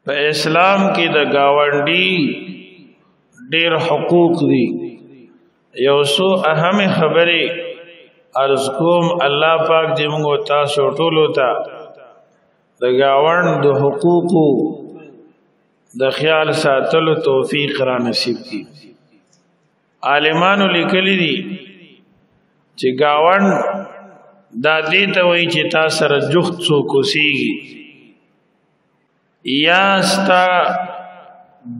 په اسلام کې د گاونډي ډېر حقوق دي. یو څو اهم خبرې عرض کوم. الله پاک دې موږ تاسو ټولو ته د گاوند د حقوقو د خیال ساتلو توفیق را نصیب کړي. عالمانو لیکلي دي چې گاوند دا دې ته وایي چې تا سره جفت څوک اوسېږي، یا ستا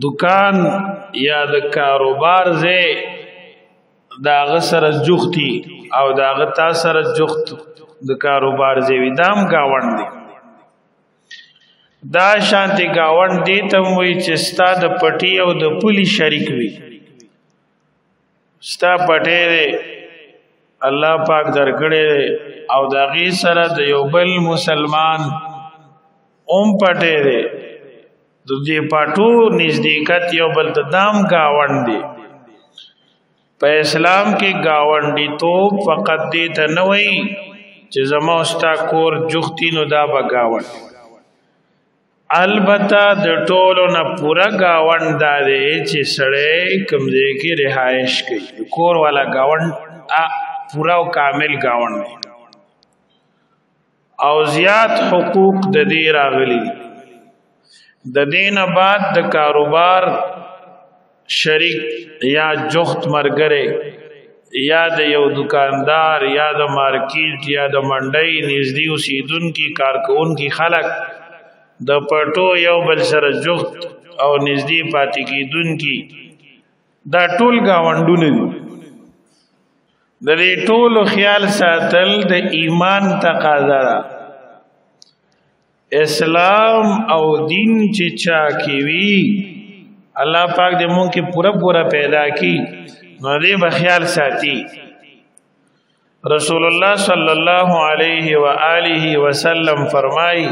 دکان یا د کاروبار ځای د هغه سره جوختي او د هغه تا سره جوخت د کاروبار ځای وي، دا هم ګاونډ دی. دا شانتي ګاونډ دی ته وایي چې ستا د پټي او د پولي شریک وي. ستا پټی دی الله پاک درکړی دی او د هغې سره د یو بل مسلمان اوم پټی دی، د دې پټو نزدېکت یو بل ته دام ګاونډ دی. په اسلام کې گاونډي توب فقط دې ته نه وایي چې زما او ستا کور جوختي نو دا به گاونډ. البته د ټولو نه پوره گاونډ دا دی چې سړی کوم ځای کې رهایش کوي، کور والا گاونډ پورا او کامل گاونډ دی. او زیات حقوق د دې راغلي. د دې نه بعد د کاروبار شریک یا جوخت مرګره یا د یو دکاندار یا د مارکیټ یا د منډۍ نږدې اوسیدونکي کارکوونکي خلک د پټو یو بل سره جوخت او نږدې پاتې کېدونکي دا ټول گاونډونه دي. د دې ټولو خیال ساتل د ایمان تقاضا ده. اسلام او دین چې چا کې وي الله پاک دې مونږ کې پورا پیدا کی نو دې به خیال ساتي. رسول الله صلی الله علیه و آله وسلم فرمای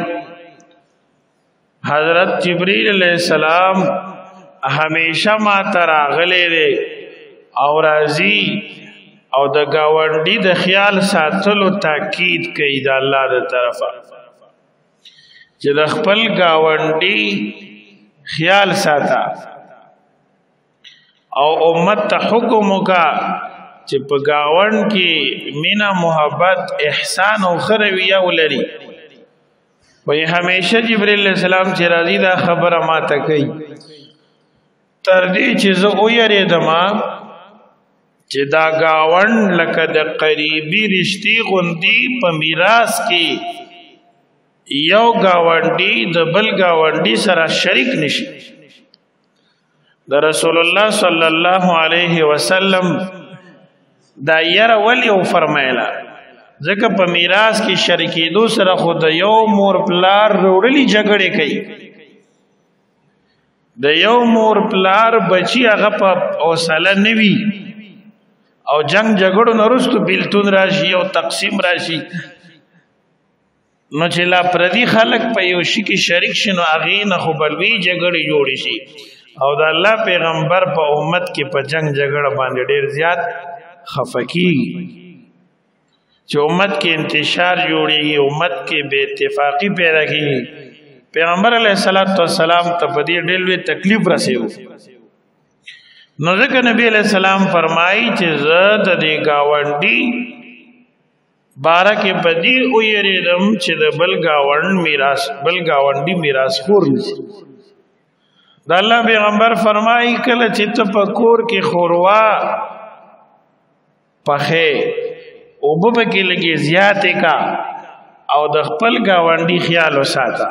حضرت جبرئیل علیہ السلام ہمیشہ ما تراغلے دے او راضی او د گاونډي د خیال ساتلو تاکید کوي د الله د طرفه چې د خپل گاونډي خیال ساته او امت ته حکم وکا چې په گاوند کې مینا محبت احسان او خرویه ولري. وای همیشه جبرئیل علیہ السلام چې راضی دا خبره ما ته کوي تر دې چې زه او یریدم چې دا گاوند لکه د قریبی رشتي غوندي په میراث کې یو گاونډي د بل گاونډي سره شریک نشي. د رسول الله صلی الله علیه وسلم دا یره ولی او فرمایلا ځکه په میراث کې شریکېدو سره خو د یو مور پلار وروړي جګړه کوي. د یو مور پلار بچي هغه په اوساله نوي او جنگ جګړو نرستو بیلتون راشي او تقسیم راشي نو چې لا پردي خلق په یو شي کې شریک شنو اغه نه خو بلوي جګړې جوړې شي او د الله پیغمبر په امت کې په جنگ جګړه باندې ډېر زیات خفقي چې امت کې انتشار جوړي امت کې بے اتفاقی پیدا کیږي. پیغمبر علیه الصلاۃ والسلام ته په دې ډېر لوی تکلیف رسېو نو ځکه نبی علیہ السلام فرمایي چې زه د دې گاونډي بارکه بدی او یریدم چې د بل گاونډي میراث خور نشي. د الله پیغمبر فرمایي کله چې ته په کور کې خوروا پخې او به کې لګي زیاتې کا او د خپل گاونډي خیال وساته.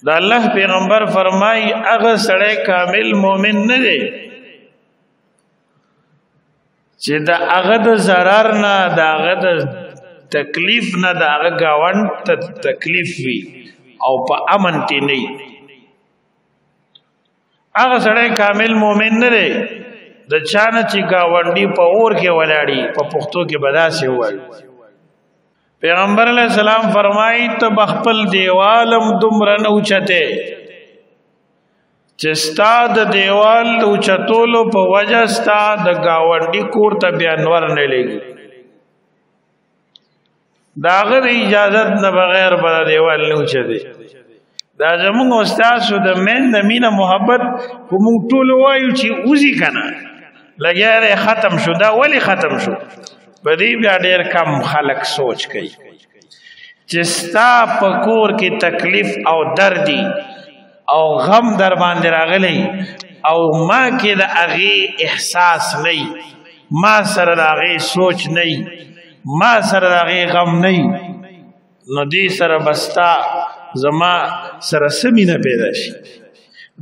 د الله پیغمبر فرمای هغه سړی کامل مؤمن نه دی چې د هغه د ضرر نه د هغه د تکلیف نه د هغه گاوند ته تکلیف وي او په امن کې نه. هغه سړی کامل مؤمن نه دی د چانه چې گاونډي په اور کې ولاړی په پښتو کې بداسه وایي. پیغمبر علیہ السلام فرمائی تو بخپل دیوالم دمر نوچتے چستا د دیوال اوچتولو په وجه ستا د گاونډي کور ته بیانور نه لګي داغه اجازت نه بغیر بل دیوال نه اوچته دا زمونږ استاسو د میندې مینه محبت خو موږ ټول وایو چې اوزي کنه لګیا دی ختم شو دا ولې ختم شو په دې بیا ډېر کم خلک سوچ کوي چې ستا په کور کې تکلیف او دردي او غم در باندې راغلی او ما کې د هغې احساس نه ما سره د هغې سوچ نه ما سره د هغې غم نه نو دې سره به ستا زما سره څه مینه پیدا شي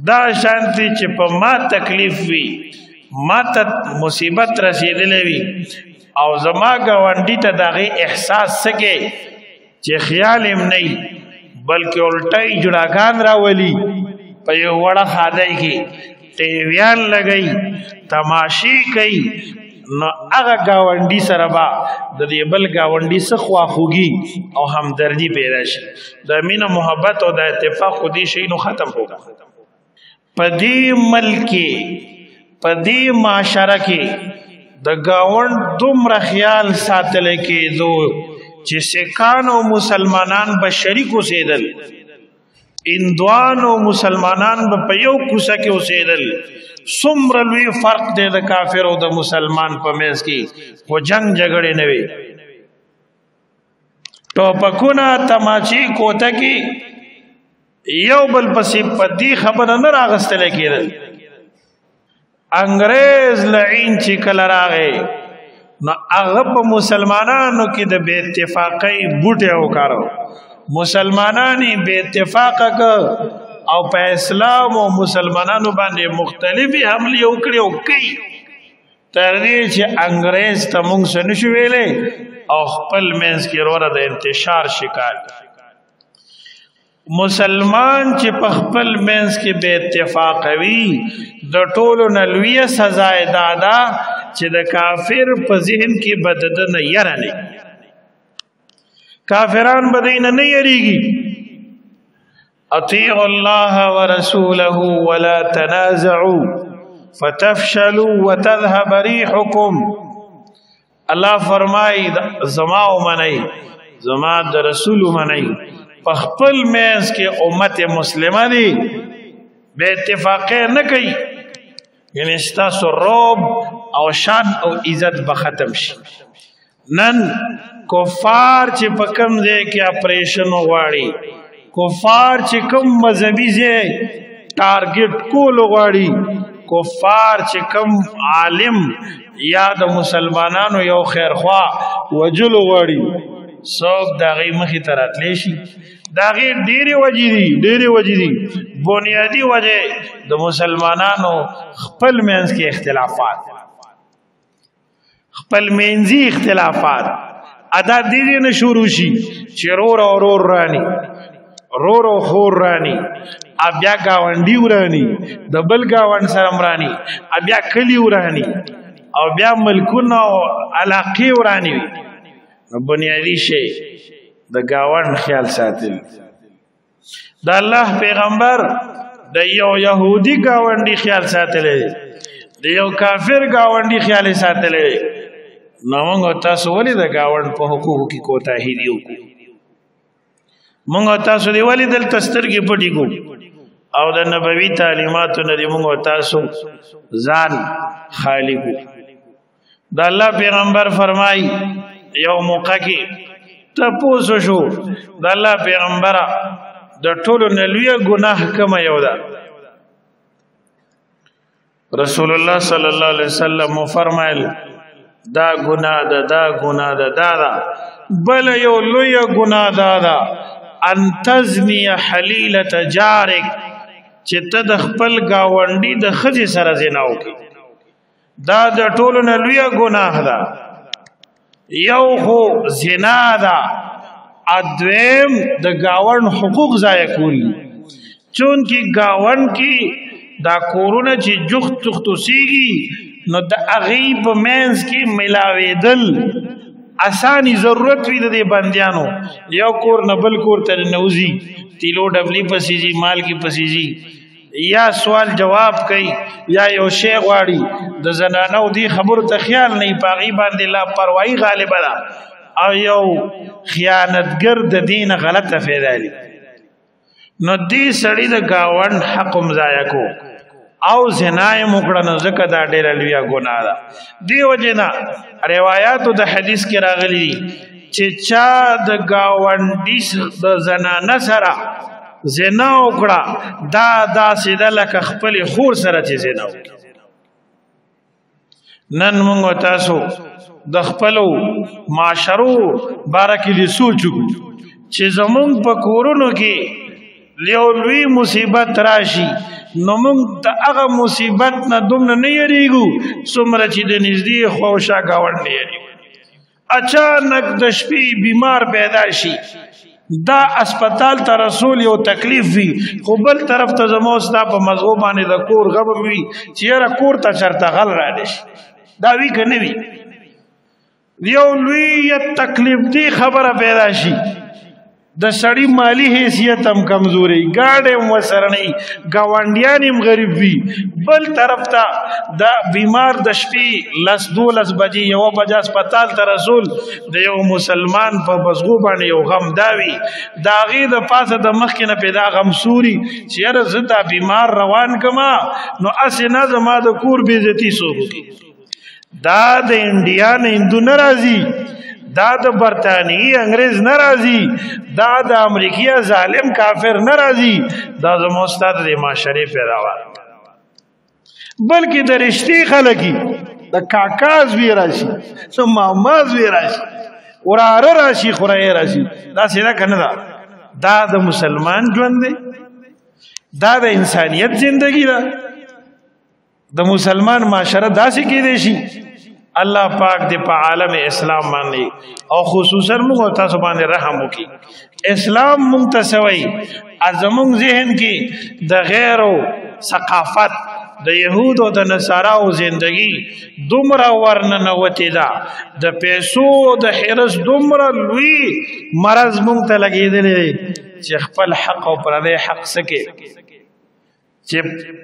دا شانتي چې په ما تکلیف وي ما ته مصیبت رسېدلی وي او زما ګاونډي ته د هغې احساس څه کې چې خیال هم نه بلکې الټی جوړاګان راولي په یو وړه خادی کې ټیویان لګوي تماشې کوي نو هغه ګاونډي سره به د دې بل ګاونډي څه خواخوږي او همدردي پیدا شي د مینه محبت او د اتفاق خو دې شی نو ختم ہوگا په دې ملک کې په دې معاشره کې د ګاونډ دومره خیال ساتل کېدو چې سکان او مسلمانان به شریک اوسېدل هندوان او مسلمانان به په یو کوڅه کې اوسېدل څومره لوی فرق دی د کافر او د مسلمان په منځ کې خو جنګ جګړې نه وي ټوپکونه تماچې کوتکې یو بل پسې په دې خبره نه راغستلی کېدل انګریز لعین چې کله راغی نو هغه په مسلمانانو کې د بې اتفاقۍ بوټی وکارو مسلمانان بے اتفاق او په اسلام او مسلمانانو باندې مختلفي حملې وکړي او کوي تر دې چې انګريز ته موږ څه نشو ویلې او خپل منځ کې وروره د انتشار شکار مسلمان چې په خپل منځ کې بے اتفاق وي د ټولو نه لویه سزا دادا چې د کافر په ذهن کې بدد نه یره نه کافران بدین نه یریږي اطیعوا الله ورسوله ولا تنازعوا فتفشلوا وتذهب ريحكم الله فرمای زما او منی زما د رسول منی په خپل میز کې امت مسلمه دي به اتفاق نه کوي یعنی ستاسو روب او شان او عزت به ختم شي نن کفار چې په کوم ځای کې اپریشن غواړي کفار چې کوم مذهبي ځای ټارګټ کول غواړي کفار چې کوم عالم یا د مسلمانانو یو خیرخوا وجل غواړي څوک د هغې مخې ته راتلی شي د هغې ډېرې وجې دي بنیادي وجې د مسلمانانو خپل منځ کې اختلافات خپل منځي اختلافات ادا دې نه شروع شي چې رور او رور رانی رور او خور رانی بیا گاونډي ورانی د بل گاوند سره مرانی بیا کلی ورانی او بیا ملکونه او علاقې ورانی نو بنیادی شی د گاوند خیال ساتل د الله پیغمبر د یو يهودي گاونډي خیال ساتل د یو کافر گاونډي خیال ساتل نو موږ تاسو ولې د گاوند په حقوقو کې کوتاهي دی موږ تاسو دی ولې دل تسترګې پټې کو او د نبوي تعلیماتو نه موږ تاسو ځان خالق د الله پیغمبر فرمای یو موقع کې تاسو شو د الله پیغمبر د ټولو نه لوی ګناه کوم یو ده رسول الله صلی الله علیه وسلم فرمایل دا گناہ دا بل یو لوی گناہ دا ان تزنی حلیلت جارک چې ته د خپل گاونډي د ښځې سره زنا وکړې دا د ټولو نه لوی گناہ ده یو خو زنا ده ادویم د گاوند حقوق ضایع کول چونکه گاوند کې دا کورونه چې جخت اوسېږي نو د هغې په منځ کې ملاوېدل اساني ضرورت وي د دې بندیانو یو کور نه بل کور ته نوځي تیلو ډبلي پسې ځي مال کې پسې ځي یا سوال جواب کوي یا یو شی غواړي د زنانو دې خبرو ته خیال نه په هغې باندې لاپرواهي غالبه ده او یو خیانتګر د دین غلطه فایده لري نو دې سړی د گاوند حق ضایع کو او زنا یې وکړه نو ځکه دا ډېره لویه ګناه ده. دې وجې نه روایاتو د حدیث کې راغلي دي چې چا د ګاونډي د زنانه سره زنا وکړه دا داسې ده لکه خپلې خور سره چې زنا وکړي. نن موږ تاسو د خپلو معاشرو باره کې دې سوچ وکړو چې زمونږ په کورونو کې یو لوی مصیبت راشي نو موږ د هغه مصیبت نه دومره نه یریږو څومره چې د نږدې خواوشا ګاونډ نه یریږو. اچانک د شپې بیمار پیدا شي دا اسپیټال ته رسول یو تکلیف وي خو بل طرف ته زموږ ستا په مزغو باندې د کور غم وي چې یاره کور ته چرته غل رانه شي. دا وی که نه وي یو لوی تکلیف دی خبره پیدا شي د سړی مالی حیثیت هم کمزوري ګاډی هم ورسره نه وي ګاونډیان هم غریب وي بل طرف ته دا بیمار د شپې 10-12 بجې 1 بجه اسپیټال ته رسول د یو مسلمان په مزغو باندې یو غم دا وي د هغې د پاسه د مخکې نه پیدا غم سوري چې یاره زه دا بیمار روان کما نو هسې نه زما د کور بېزتي څوک وکړي. دا د انډیا نه هندو نه راځي دا د برطانیې انګریز نه راځي دا د امریکې ظالم کافر نه راځي دا زموږ ستا د معاشرې پیداوار بلکې د رشتې خلک د کاکا زوی راشي څه ماما زوی راشي وراره راشي خورایه راشي داسې ده که نه ده. دا د مسلمان ژوند دی دا د انسانیت زندگی ده د مسلمان معاشره داسې کېدی شي. الله پاک دې په عالم اسلام باندې او خصوصا موږ تاسو باندې رحم وکړي. اسلام موږ ته سوی زموږ ذهن کې د غیر او ثقافت د یهود او د نصاراو زندگی دومره ورننوتې ده د پیسو د حرص دومره لوی مرض موږ ته لګېدلی چې خپل حق او پردی حق سکې چې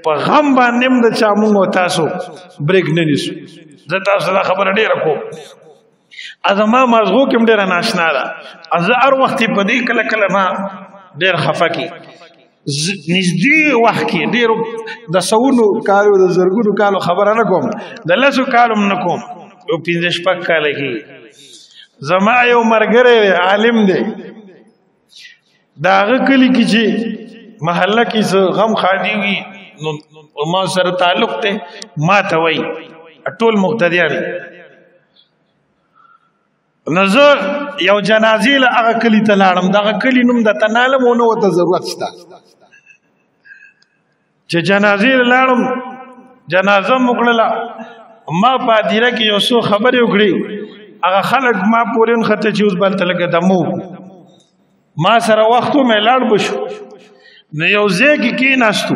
په غم باندې هم د چا موږ او تاسو بریک نه نیسو. زه تاسو دا خبره ډېره کوم زما مغزو کې هم ډېره ناشنا ده زه هر وخت په دې کله کله ما ډېر خفه کې نږدې وخت کې ډېرو د سوونو کالو د زرګونو کالو خبره نه کوم د 10 کالو هم نه کوم یو 15-16 کاله کې زما یو ملګری عالم دی د هغه کلي کې چې محله کې څه غم خادي وي نو ما سره تعلق دی ما ته وایي ټول مقتدیان نو زه یو جنازې له هغه کلي ته لاړم دغه کلي نوم درته نه علم او نه ورته ضرورت شته چې جنازې له لاړم جنازه مو کړله ما په هدیره کې یو څو خبرې وکړې هغه خلک ما پورې نښته چې اوس بل ته لږه دمه وکړو ما سره وخت مې لاړ به شو نو یو ځای کې کېناستو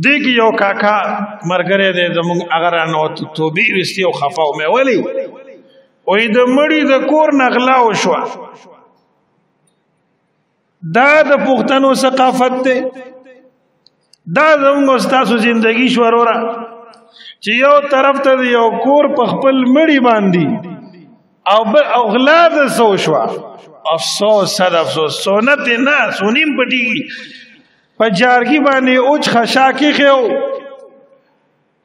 دې کې یو کاکا مرګری دی زموږ هغه رانوتو توبې ویستې او خفه مې ولې وایي د مړي د کور نه غلا وشوه دا د پښتنو ثقافت دی دا زموږ ستاسو زندگی شو وروره چې یو طرف ته یو کور په خپل مړي باندې او غلا د څه وشوه افسوس صد افسوس سنت نه سونیم پټیږي په جارګي باندې اوچ خشاکي خو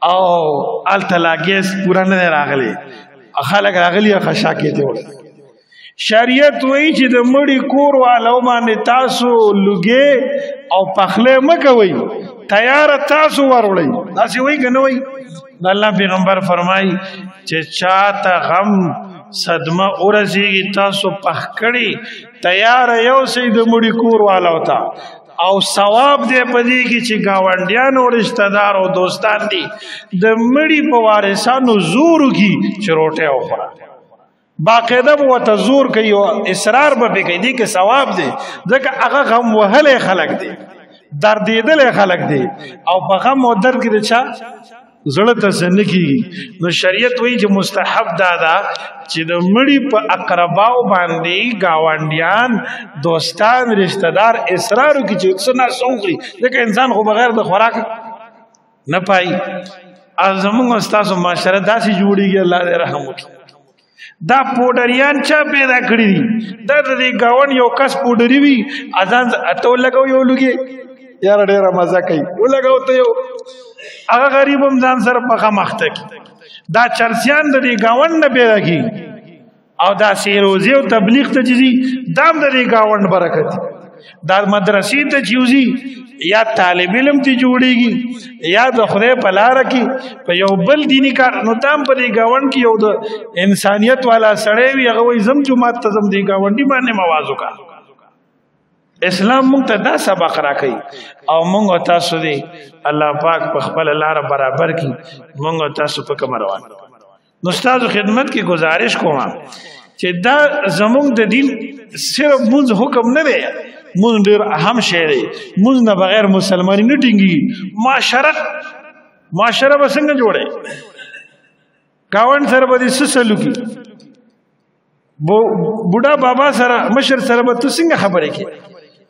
او التلاګیس پورا نه راغلي خلک راغلي خشاکي ته وړي شریعت وایي چې د مړي کور والو باندې تاسو لږه او پخله مکوي تیار تاسو وروړي تاسو وایي کنه وایي الله پیغمبر فرمایي چې چاته غم صدمه اورځي تاسو پخ کړي تیار یو سي د مړي کور والو ته او ثواب دې پدې کې چې گاونډیان او رشتہ دار او دوستان دي د مړي په وارثانو زور کی چروټه او خورا باقاعده وته زور کوي او اصرار به کوي دې کې ثواب دی ځکه هغه غم وهله خلق دي درد دې خلق دي او په غم او درد کې چا زړه ته سنکی نو شریعت وایي چې مستحب دادا چې د مړي په اقرباو باندې گاونډیان دوستان رشتہ دار اصرار کوي چې څنګه سوغري ځکه انسان خو بغیر د خوراک نه پای زموږ استاد معاشره داسې جوړیږي الله دې رحم وکړي دا پوډریان چا پیدا کړی دي دا د گاون یو کس پوډری وي اذان اتو لګو یو لګي یار ډیره مزه کوي ولګو ته یو هغه غریب هم ځان سره په مخته کی دا چرسیان د گاون نه پیدا کی او دا سیروزی او تبلیغ ته جزي دام د گاون برکت دا مدرسې ته چوزي یا طالب علم تی جوړیږي یا د خدای په لار کې په یو بل دینی کار نو تام په گاون کې یو د انسانیت والا سړی وي هغه وي زم جمعه ته زم دی گاونډي باندې موازو کا اسلام موږ ته دا سبق راکړي او موږ تاسو دی الله پاک په خپل لار برابر کړي موږ تاسو په کوم روان نو استاد خدمت کې گزارش کوم چې دا زموږ د دین صرف موږ حکم نه دی موږ ډیر اهم شی دی موږ نه بغیر مسلمانی نه ټینګي معاشره به څنګه جوړه گاون سره به سسلو کی بوډا بابا سره مشر سره به څنګه خبرې کی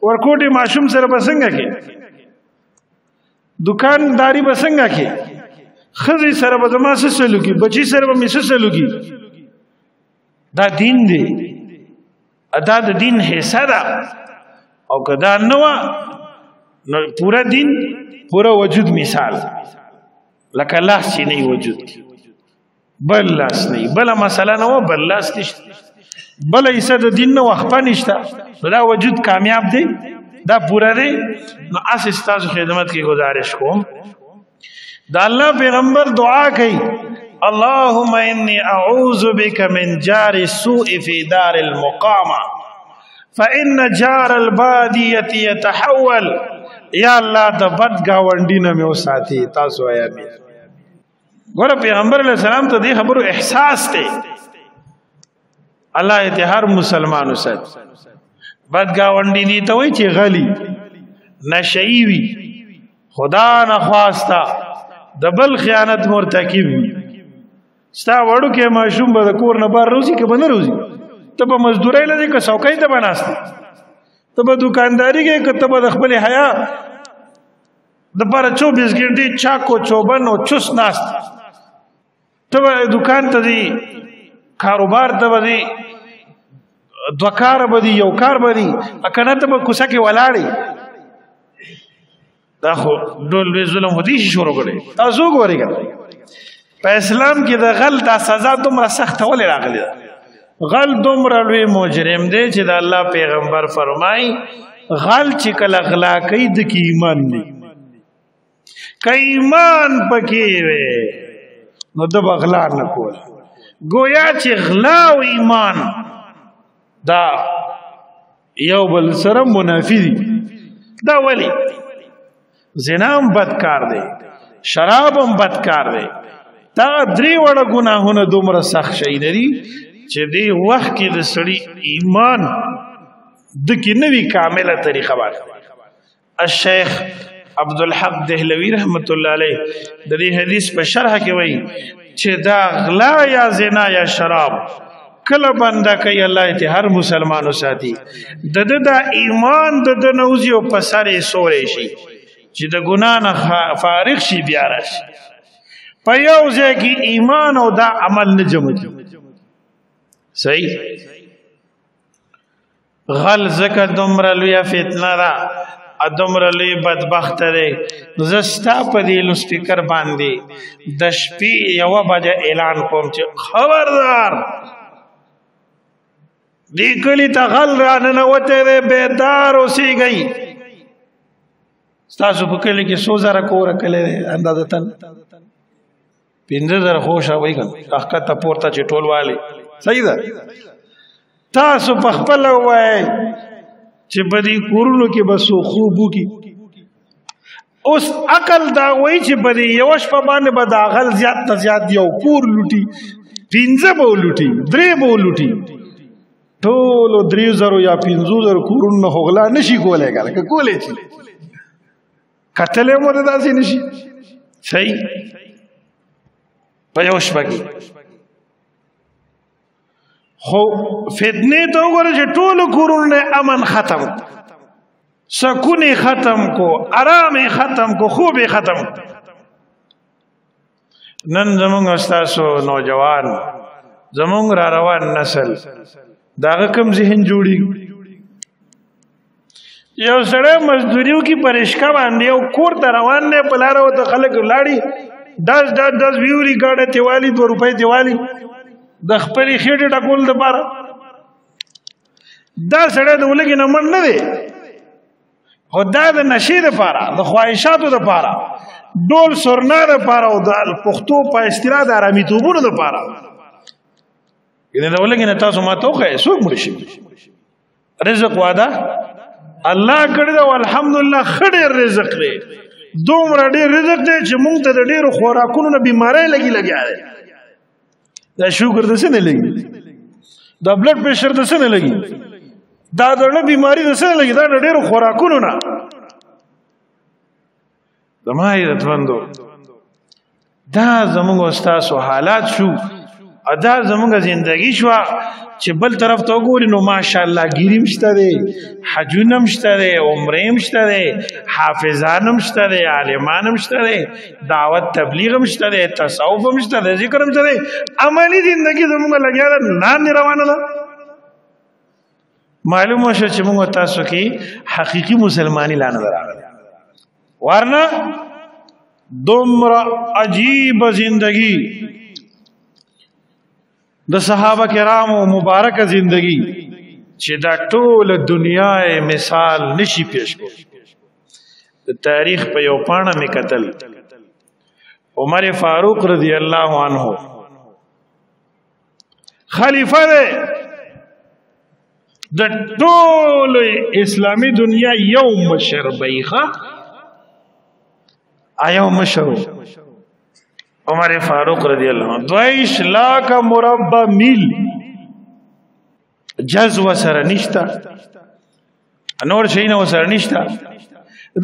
ورکوټي ماشوم سره به څنګه کی دکانداری به څنګه کی خزي سره به زما سسلو کی بچی سره به سسلو کی دا دین دی ادا د دین حصہ ده او کدا نو پورا دین پورا وجود مثال لکه لاس چې نه وجود بل لاس نه بل مسله نه بل لاس نشته بل ایسه د دین نو خپل نشته دا وجود کامیاب دی دا پورا دی نو اس استاد خدمت کی گزارش کوم دا الله پیغمبر دعا کوي اللهم انی اعوذ بک من جار السوء فی دار المقامه فإن جار البادیة يتحول یا الله د بد گاونډي نه مې وساتي تاسو آیا می ګور پیغمبر علیہ السلام ته دې خبرو احساس ته الله ته هر مسلمان وسات بد گاونډي دي ته وای چې غلی نشئی وي خدا نه خواستا د بل خیانت مرتکب وي ستا وړو کې ماشوم به کور نه بار روزي کې بنه روزي ته به مزدورای لدی که څوکۍ ته بناستی ته به دکانداری کې که ته به د خپل حیا د پاره 24 غنټې چاکو چوبن او چوس ناست ته به دکان ته دی کاروبار ته به دی دوکار به دی یو کار به دی اکنه ته به کوڅه کې ولاړی دا خو ډول وی ظلم هدي شروع کړي تاسو ګورئ په اسلام کې د غل د سزا دومره سخت ولې راغلی غل دومره لوی مجرم دی چې د الله پیغمبر فرمای غل چې کله غلا کوي د کی ایمان نه که ایمان پکې وي نو د بغلا نه کول گویا چې غلا او ایمان دا یو بل سره منافی دي دا ولی زنام بدکار دی شرابم بدکار دی دا درې وړه ګناهونه دومره سخت شي دي چې دی وخت کې د سړي ایمان د کې نوی کامله طریقه باندې الشیخ عبدالحق دهلوی رحمت الله علیه د دې حدیث په شرح کې وایي چې دا غلا یا زنا یا شراب کله بنده کوي الله ته هر مسلمان ساتي د ایمان د نوزي او په سره سورې شي چې د ګنا نه فارغ شي بیا راشي په یو ځای کې ایمان او دا عمل نه جمع دي صحیح غل زکه دومره لوی فتنه را دومره لوی بدبخت دی زستا په دې لوسپیکر باندې د شپې یو بجه اعلان کوم چې خبردار دې کلی ته غل را نه وته بیدار اوسېږئ ستاسو په کلی کې 100,000 کور کله اندازه تن 15,000 خوشا وای کنه حقیقت پورته چې ټول والي صحیح ده تاسو په خپل وای چې بدی کورونو کې بسو خوبو کې اوس عقل دا وای چې بدی یوش په باندې بداغل زیات ته زیات یو کور لوټي 15 به لوټي 3 به لوټي ټول 3,000 یا 5,000 کورونو هغلا نشي کولای کنه کولای شي کتلې مو ده داسې نشي صحیح په یو شپه کې خو فتنه ته وګوره چې ټول کورونه امن ختم سکون ختم کو آرام ختم کو خوب ختم نن زمونږ استادو نوجوان زمونږ را روان نسل داغه کم ذهن جوړي یو سړی مزدوریو کې پرشکا باندې او کور ته روان دی په لاره ورته خلک ولاړي 10 ویوري ګاډه تیوالي 2 روپۍ تیوالي د خپلې خېټې ټکول دپاره دا سړی د ولږې نه مړ نه دی خو دا د نشې دپاره د خواهشاتو دپاره ډول سرنا دپاره او د پښتو په اصطلاح د ارامېتوبونو دپاره یعنې د ولږې نه تاسو ما ته وښایئ څوک مړ شي رزق واده الله کړی ده الحمدلله ښه ډېر رزق دی دومره ډېر رزق دی چې موږ ته د ډېرو خوراکونو نه بیمارۍ لګیا دی دا شوګر د څه نه لګي دا بلډ پریشر د څه نه لګي دا د زړه بیماري د څه نه لګي دا د ډېرو خوراکونو نه زما عزتمندو دا زموږ ستاسو حالات شو دا زموږ زندگی شوه چې بل طرف ته وګوري نو ماشاءالله ګیري هم شته دی حجونه هم شته دی عمرې هم شته دی حافظان هم شته دی عالمان هم شته دی دعوت تبلیغ هم شته دی تصوف هم شته دی ذکر هم شته دی عملي زندگی زموږ لګیا ده نان روانه ده معلومه شو چې موږ تاسو کې حقیقي مسلمانی لا نظر راغلی ورنه دومره عجیب زندگی د صحابه کرامو مبارک زندگی چې دا ټول دنیا مثال نشي پیش کول د تاریخ په یو پاڼه می قتل عمر فاروق رضی الله عنه خلیفہ دی د ټول اسلامی دنیا یو مشر بیخه ایو مشر عمر فاروق رضی اللہ عنہ 22 لاکھ مربع میل جذو سره نشتا نور شي نه سره نشتا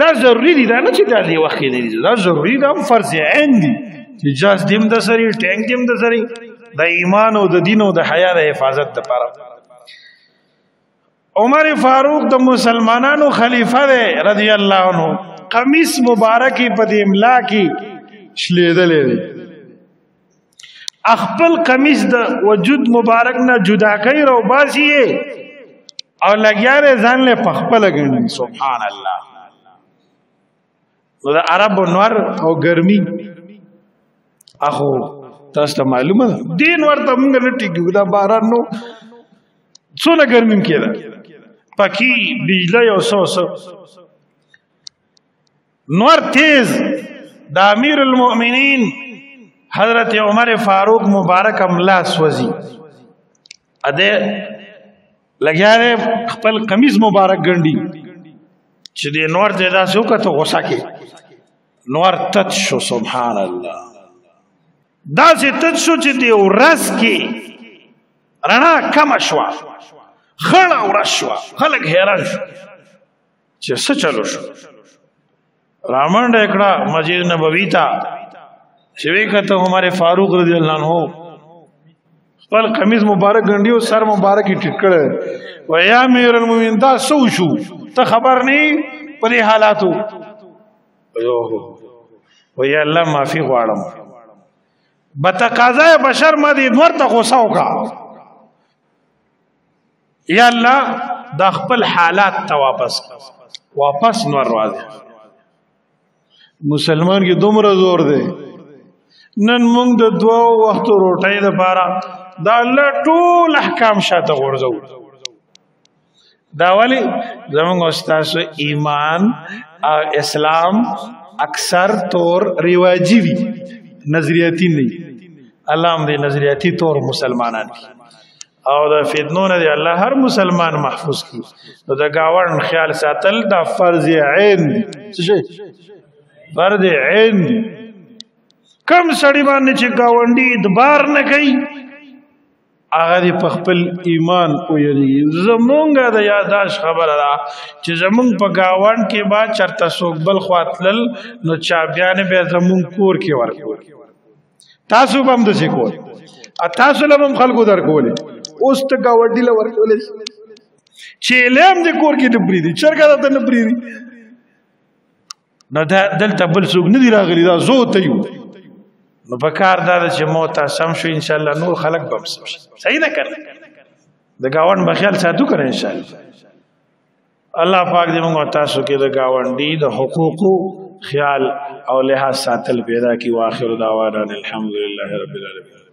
دا ضروری دي دا نه چې دا دی وخت دی دا ضروری دا فرض عین دي چې جاز دیم د سری ټینګ دیم د سری د ایمان او د دین او د حیا د حفاظت لپاره عمر فاروق د مسلمانانو خلیفہ دی رضی الله عنه قمیص مبارکی په دې املا کې شلیدلې خپل قمیص د وجود مبارک نه جدا کوي او باسي او لګیاره ځان له خپل غني سبحان الله نو د عرب نور او ګرمي اخو تاسو ته معلومه دین ورته موږ نه ټیګو دا باران نو څونه ګرمیم کېده پکی بجلی او سو نور تیز دا امیر المؤمنین حضرت عمر فاروق مبارک املا سوزی اده لګیاره خپل قمیص مبارک ګنډي چې د نور ته داسې وکړه غوسه کې نور تت شو سبحان الله داسې تت شو چې د ورځ کې رڼا کم شوه خړه ورځ شوه خلک حیران شو چې څه چلو شو رامنډه کړه مسجد نبوي ته چې وی کته عمر فاروق رضی الله عنه خپل قمیص مبارک ګنډي او سر مبارک ټیټ کړ و یا امیر المؤمنین دا سو شو ته خبر نه پرې حالاتو و یا الله معافي غواړم بتقاضا بشر ما دې ورته غوسه وکا یا الله دا خپل حالات ته واپس نور راځي مسلمان کې دومره زور دی نن موږ د دوه وختو روټۍ لپاره دا الله ټول احکام شاته غورځو دا ولی زموږ استاد ایمان او اسلام اکثر طور رواجی وي نظریاتی نه الله هم دې نظریاتی طور مسلمانان او د فتنو نه دی الله هر مسلمان محفوظ کی نو د گاوند خیال ساتل دا فرض عین څه فرض عین کم سړی باندې چې گاونډي ادبار نه کوي هغه دی په خپل ایمان او یری زمونږ د یاداش خبره ده چې زمونږ په گاوند کې با چرته څوک بل خاطلل نو چا بیان به زمونږ کور کې ورکول تاسو هم د څه کول تاسو لمم خلکو درکول اوس ته گاونډي له ورکول چې لم د کور کې د بریدي چرګه ته نه بریدي نو دلته بل څوک نه دی راغلی دا زه ته یو نو په کار دا چې موت سم شو ان شاء الله نور خلق به سم شي صحیح ده کړه د گاوند بخیال ساتو کړه ان شاء الله الله پاک دې موږ تاسو کې د گاونډي د حقوقو خیال او لحاظ ساتل پیدا کی واخر دعوانا الحمدلله رب العالمین